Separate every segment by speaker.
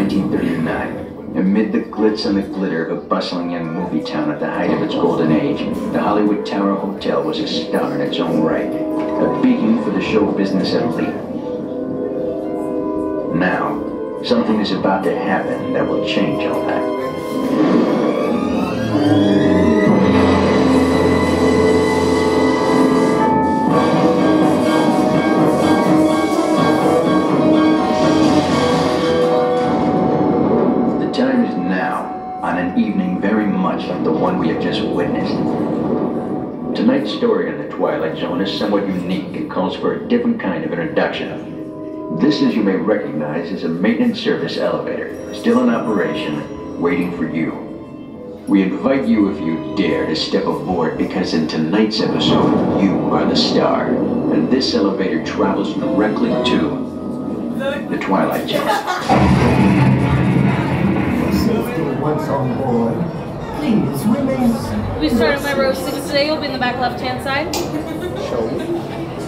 Speaker 1: 1939. Amid the glitz and the glitter of a bustling young movie town at the height of its golden age, the Hollywood Tower Hotel was a star in its own right, a beacon for the show business elite. Now, something is about to happen that will change all that. Like the one we have just witnessed. Tonight's story in the Twilight Zone is somewhat unique and calls for a different kind of introduction. This, as you may recognize, is a maintenance service elevator, still in operation, waiting for you. We invite you, if you dare, to step aboard because in tonight's episode, you are the star, and this elevator travels directly to the Twilight Zone.
Speaker 2: Once on board. Please remain.
Speaker 3: We started my row 6 today. You'll be in the back left-hand side.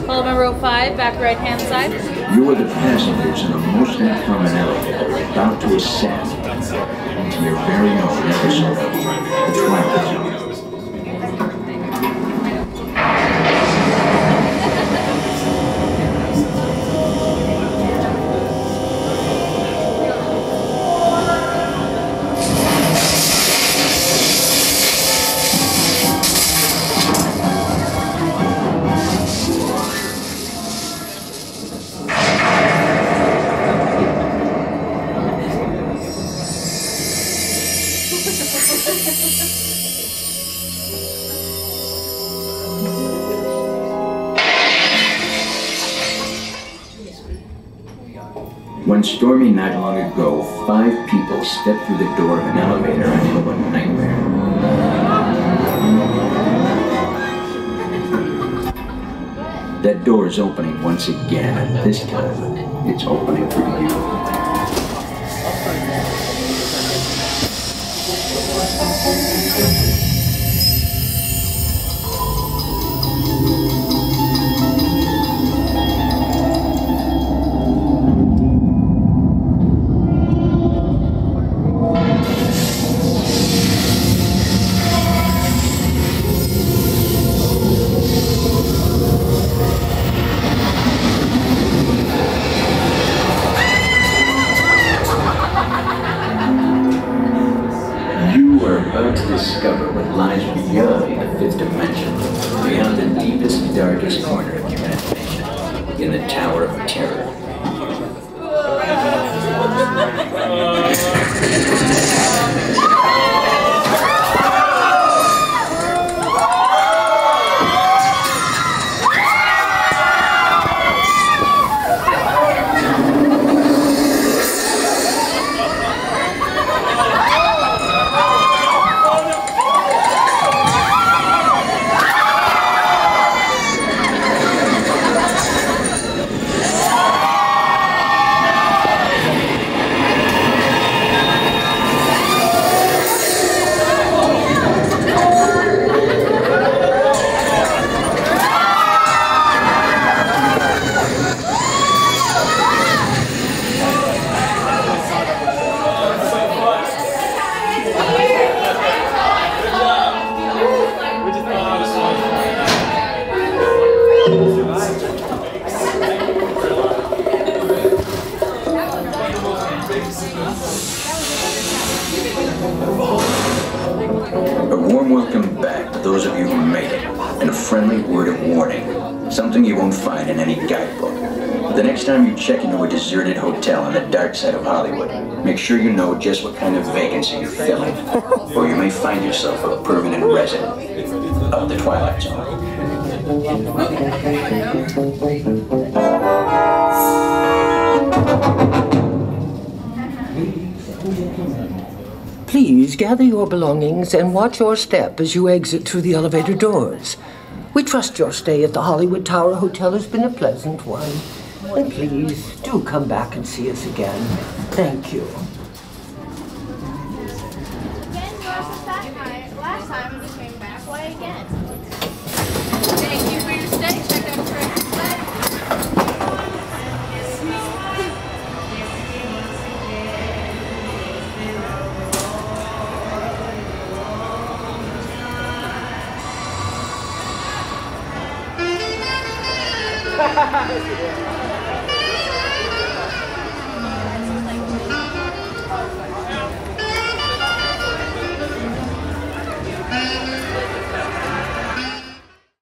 Speaker 3: Followed by row 5, back right-hand side.
Speaker 1: You are the passengers in a most uncommon elevator about to ascend into your very own episode of the Twilight Zone. One stormy night long ago, 5 people stepped through the door of an elevator into a nightmare. That door is opening once again, and this time, it's opening for you. Discover what lies beyond the 5th dimension, beyond the deepest, darkest corner of your imagination, in the Tower of Terror. A warm welcome back to those of you who made it, and a friendly word of warning. Something you won't find in any guidebook. The next time you check into a deserted hotel on the dark side of Hollywood, make sure you know just what kind of vacancy you're filling, or you may find yourself a permanent resident of the Twilight Zone.
Speaker 2: Please gather your belongings and watch your step as you exit through the elevator doors. We trust your stay at the Hollywood Tower Hotel has been a pleasant one. And please, do come back and see us again. Thank you.
Speaker 3: Last time we came back, why again? Thank you for your stay. Check out your